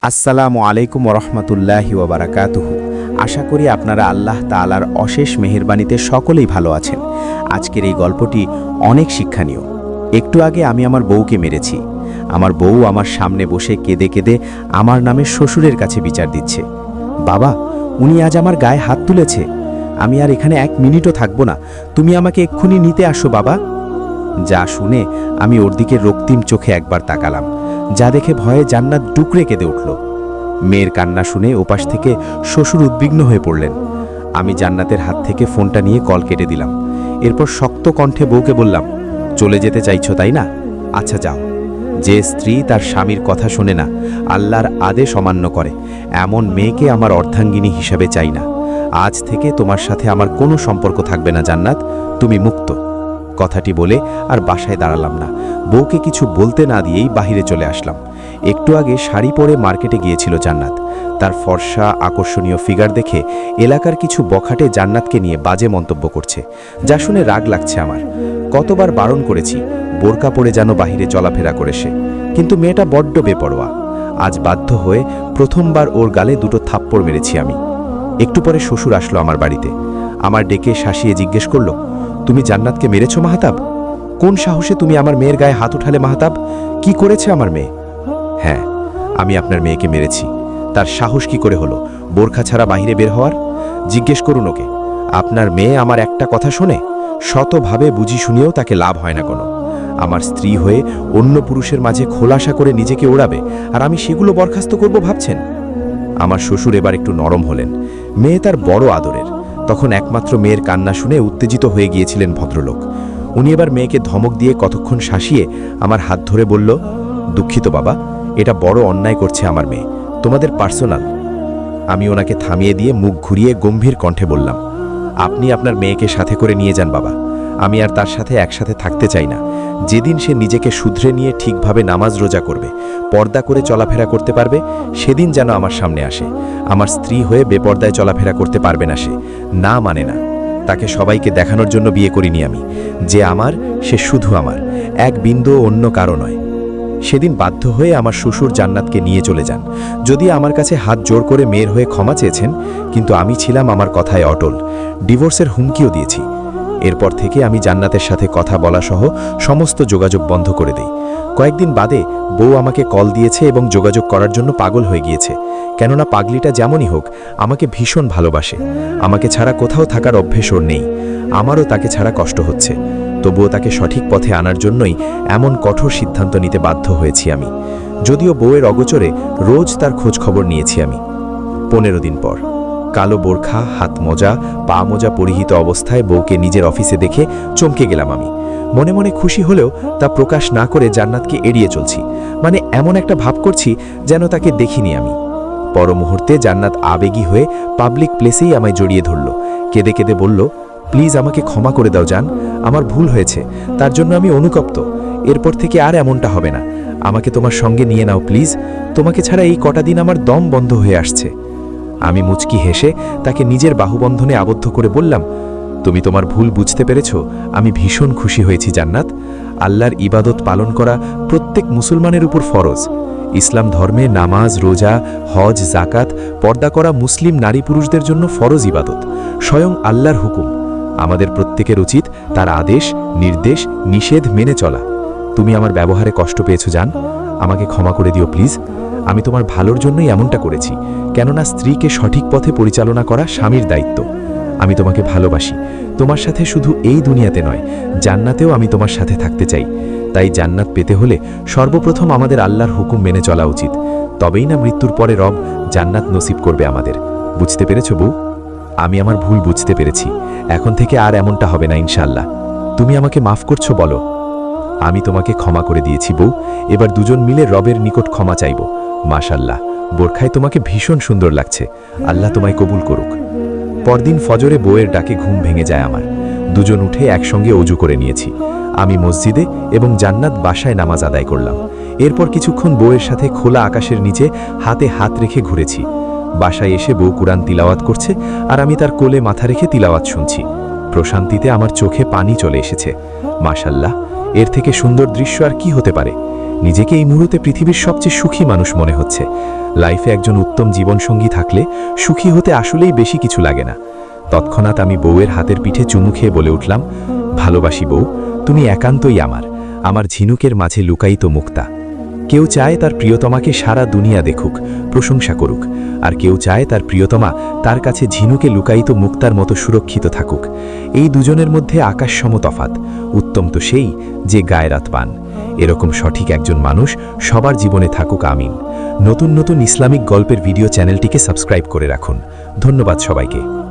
আসসালামু আলাইকুম ওরহমতুল্লাহি ওবারাকাতুহু। আশা করি আপনারা আল্লাহ তাআলার অশেষ মেহেরবানিতে সকলেই ভালো আছেন। আজকের এই গল্পটি অনেক শিক্ষণীয়। একটু আগে আমি আমার বউকে মেরেছি। আমার বউ আমার সামনে বসে কেঁদে কেঁদে আমার নামে শ্বশুরের কাছে বিচার দিচ্ছে। বাবা, উনি আজ আমার গায়ে হাত তুলেছে। আমি আর এখানে 1 মিনিটও থাকবো না। তুমি আমাকে এক্ষুনি নিতে আসো বাবা। যা শুনে আমি ওর দিকে রক্তিম চোখে একবার তাকালাম, যা দেখে ভয়ে জান্নাত ডুকরে কেঁদে উঠল। মেয়ের কান্না শুনে ওপাশ থেকে শ্বশুর উদ্বিগ্ন হয়ে পড়লেন। আমি জান্নাতের হাত থেকে ফোনটা নিয়ে কল কেটে দিলাম। এরপর শক্ত কণ্ঠে বউকে বললাম, চলে যেতে চাইছো তাই না? আচ্ছা যাও। যে স্ত্রী তার স্বামীর কথা শোনে না, আল্লাহর আদেশ অমান্য করে, এমন মেয়েকে আমার অর্ধাঙ্গিনী হিসাবে চাই না। আজ থেকে তোমার সাথে আমার কোনো সম্পর্ক থাকবে না জান্নাত, তুমি মুক্ত। কথাটি বলে আর বাসায় দাঁড়ালাম না। বউকে কিছু বলতে না দিয়েই বাহিরে চলে আসলাম। একটু আগে শাড়ি পরে মার্কেটে গিয়েছিল জান্নাত। তার ফর্সা আকর্ষণীয় ফিগার দেখে এলাকার কিছু বখাটে জান্নাতকে নিয়ে বাজে মন্তব্য করছে, যা শুনে রাগ লাগছে আমার। কতবার বারণ করেছি বোরকা পরে যেন বাহিরে চলাফেরা করে সে, কিন্তু মেয়েটা বড্ড বেপরোয়া। আজ বাধ্য হয়ে প্রথমবার ওর গালে 2টো থাপ্পড় মেরেছি আমি। একটু পরে শ্বশুর আসলো আমার বাড়িতে। আমার ডেকে শাসিয়ে জিজ্ঞেস করলো, তুমি জান্নাতকে মেরেছো মাহাতাব? কোন সাহসে তুমি আমার মেয়ের গায়ে হাত উঠালে মাহাতাব? কি করেছে আমার মেয়ে? হ্যাঁ, আমি আপনার মেয়েকে মেরেছি। তার সাহস কি করে হলো বোরখা ছাড়া বাইরে বের হওয়ার? জিজ্ঞেস করুন ওকে। আপনার মেয়ে আমার একটা কথা শোনে? শতভাবে বুঝি শুনিয়েও তাকে লাভ হয় না কোনো। আমার স্ত্রী হয়ে অন্য পুরুষের মাঝে খোলাসা করে নিজেকে ওড়াবে, আর আমি সেগুলো বরখাস্ত করব ভাবছেন? আমার শ্বশুর এবার একটু নরম হলেন। মেয়ে তার বড় আদরের। তখন একমাত্র মেয়ের কান্না শুনে উত্তেজিত হয়ে গিয়েছিলেন ভদ্রলোক। উনি এবার মেয়েকে ধমক দিয়ে কতক্ষণ শাসিয়ে আমার হাত ধরে বলল, দুঃখিত বাবা, এটা বড় অন্যায় করছে আমার মেয়ে, তোমাদের পার্সোনাল। আমি ওনাকে থামিয়ে দিয়ে মুখ ঘুরিয়ে গম্ভীর কণ্ঠে বললাম, আপনি আপনার মেয়েকে সাথে করে নিয়ে যান বাবা। আমি আর তার সাথে একসাথে থাকতে চাই না। যেদিন সে নিজেকে শুধরে নিয়ে ঠিকভাবে নামাজ রোজা করবে, পর্দা করে চলাফেরা করতে পারবে, সেদিন যেন আমার সামনে আসে। আমার স্ত্রী হয়ে বেপর্দায় চলাফেরা করতে পারবে না সে। না মানে না। তাকে সবাইকে দেখানোর জন্য বিয়ে করিনি আমি। যে আমার, সে শুধু আমার, এক বিন্দু অন্য কারো নয়। সেদিন বাধ্য হয়ে আমার শ্বশুর জান্নাতকে নিয়ে চলে যান। যদি আমার কাছে হাত জোর করে মেয়ের হয়ে ক্ষমা চেয়েছেন, কিন্তু আমি ছিলাম আমার কথায় অটল। ডিভোর্সের হুমকিও দিয়েছি। এরপর থেকে আমি জান্নাতের সাথে কথা বলা সহ সমস্ত যোগাযোগ বন্ধ করে দেই। কয়েকদিন বাদে বউ আমাকে কল দিয়েছে এবং যোগাযোগ করার জন্য পাগল হয়ে গিয়েছে। কেননা পাগলিটা যেমনই হোক আমাকে ভীষণ ভালোবাসে। আমাকে ছাড়া কোথাও থাকার অভ্যেস ওর নেই। আমারও তাকে ছাড়া কষ্ট হচ্ছে। তবুও তাকে সঠিক পথে আনার জন্যই এমন কঠোর সিদ্ধান্ত নিতে বাধ্য হয়েছি আমি। যদিও বউয়ের অগোচরে রোজ তার খোঁজ খবর নিয়েছি আমি। 15 দিন পর কালো বোরখা, হাত মোজা, পা মোজা পরিহিত অবস্থায় বউকে নিজের অফিসে দেখে চমকে গেলাম আমি। মনে মনে খুশি হলেও তা প্রকাশ না করে জান্নাতকে এড়িয়ে চলছি। মানে এমন একটা ভাব করছি যেন তাকে দেখিনি আমি। পর মুহূর্তে জান্নাত আবেগী হয়ে পাবলিক প্লেসেই আমায় জড়িয়ে ধরল। কেঁদে কেঁদে বলল, প্লিজ আমাকে ক্ষমা করে দাও জান, আমার ভুল হয়েছে, তার জন্য আমি অনুতপ্ত। এরপর থেকে আর এমনটা হবে না। আমাকে তোমার সঙ্গে নিয়ে নাও প্লিজ। তোমাকে ছাড়া এই কটা দিন আমার দম বন্ধ হয়ে আসছে। আমি মুচকি হেসে তাকে নিজের বাহুবন্ধনে আবদ্ধ করে বললাম, তুমি তোমার ভুল বুঝতে পেরেছ, আমি ভীষণ খুশি হয়েছি জান্নাত। আল্লাহর ইবাদত পালন করা প্রত্যেক মুসলমানের উপর ফরজ। ইসলাম ধর্মে নামাজ, রোজা, হজ, জাকাত, পর্দা করা মুসলিম নারী পুরুষদের জন্য ফরজ ইবাদত, স্বয়ং আল্লাহর হুকুম। আমাদের প্রত্যেকের উচিত তার আদেশ, নির্দেশ, নিষেধ মেনে চলা। তুমি আমার ব্যবহারে কষ্ট পেয়েছো জান, আমাকে ক্ষমা করে দিও প্লিজ। আমি তোমার ভালোর জন্যই এমনটা করেছি, কেননা স্ত্রীকে সঠিক পথে পরিচালনা করা স্বামীর দায়িত্ব। আমি তোমাকে ভালোবাসি। তোমার সাথে শুধু এই দুনিয়াতে নয়, জান্নাতেও আমি তোমার সাথে থাকতে চাই। তাই জান্নাত পেতে হলে সর্বপ্রথম আমাদের আল্লাহর হুকুম মেনে চলা উচিত। তবেই না মৃত্যুর পরে রব জান্নাত নসিব করবে আমাদের। বুঝতে পেরেছো বউ? আমি আমার ভুল বুঝতে পেরেছি। এখন থেকে আর এমনটা হবে না ইনশাআল্লাহ। তুমি আমাকে মাফ করছো বলো? আমি তোমাকে ক্ষমা করে দিয়েছি বউ। এবার দুজন মিলে রবের নিকট ক্ষমা চাইব। মাশাআল্লাহ, বোরখায় তোমাকে ভীষণ সুন্দর লাগছে। আল্লাহ তোমায় কবুল করুক। পরদিন ফজরে বউয়ের ডাকে ঘুম ভেঙে যায় আমার। দুজন উঠে একসঙ্গে অজু করে নিয়েছি। আমি মসজিদে এবং জান্নাত বাসায় নামাজ আদায় করলাম। এরপর কিছুক্ষণ বউয়ের সাথে খোলা আকাশের নিচে হাতে হাত রেখে ঘুরেছি। বাসায় এসে বউ কুরআন তিলাওয়াত করছে, আর আমি তার কোলে মাথা রেখে তিলাওয়াত শুনছি। প্রশান্তিতে আমার চোখে পানি চলে এসেছে। মাশাআল্লাহ, এর থেকে সুন্দর দৃশ্য আর কি হতে পারে? নিজেকে এই মুহূর্তে পৃথিবীর সবচেয়ে সুখী মানুষ মনে হচ্ছে। লাইফে একজন উত্তম জীবনসঙ্গী থাকলে সুখী হতে আসলেই বেশি কিছু লাগে না। তৎক্ষণাৎ আমি বউয়ের হাতের পিঠে চুমু খেয়ে বলে উঠলাম, ভালোবাসি বউ, তুমি একান্তই আমার ঝিনুকের মাঝে লুকায়িত মুক্তা। কেউ চায় তার প্রিয়তমাকে সারা দুনিয়া দেখুক, প্রশংসা করুক, আর কেউ চায় তার প্রিয়তমা তার কাছে ঝিনুকে লুকায়িত মুক্তার মতো সুরক্ষিত থাকুক। এই দুজনের মধ্যে আকাশসম তফাত। উত্তম তো সেই যে গায়রাতবান। এরকম সঠিক একজন মানুষ সবার জীবনে থাকুক, আমিন। নতুন নতুন ইসলামিক গল্পের ভিডিও চ্যানেলটিকে সাবস্ক্রাইব করে রাখুন। ধন্যবাদ সবাইকে।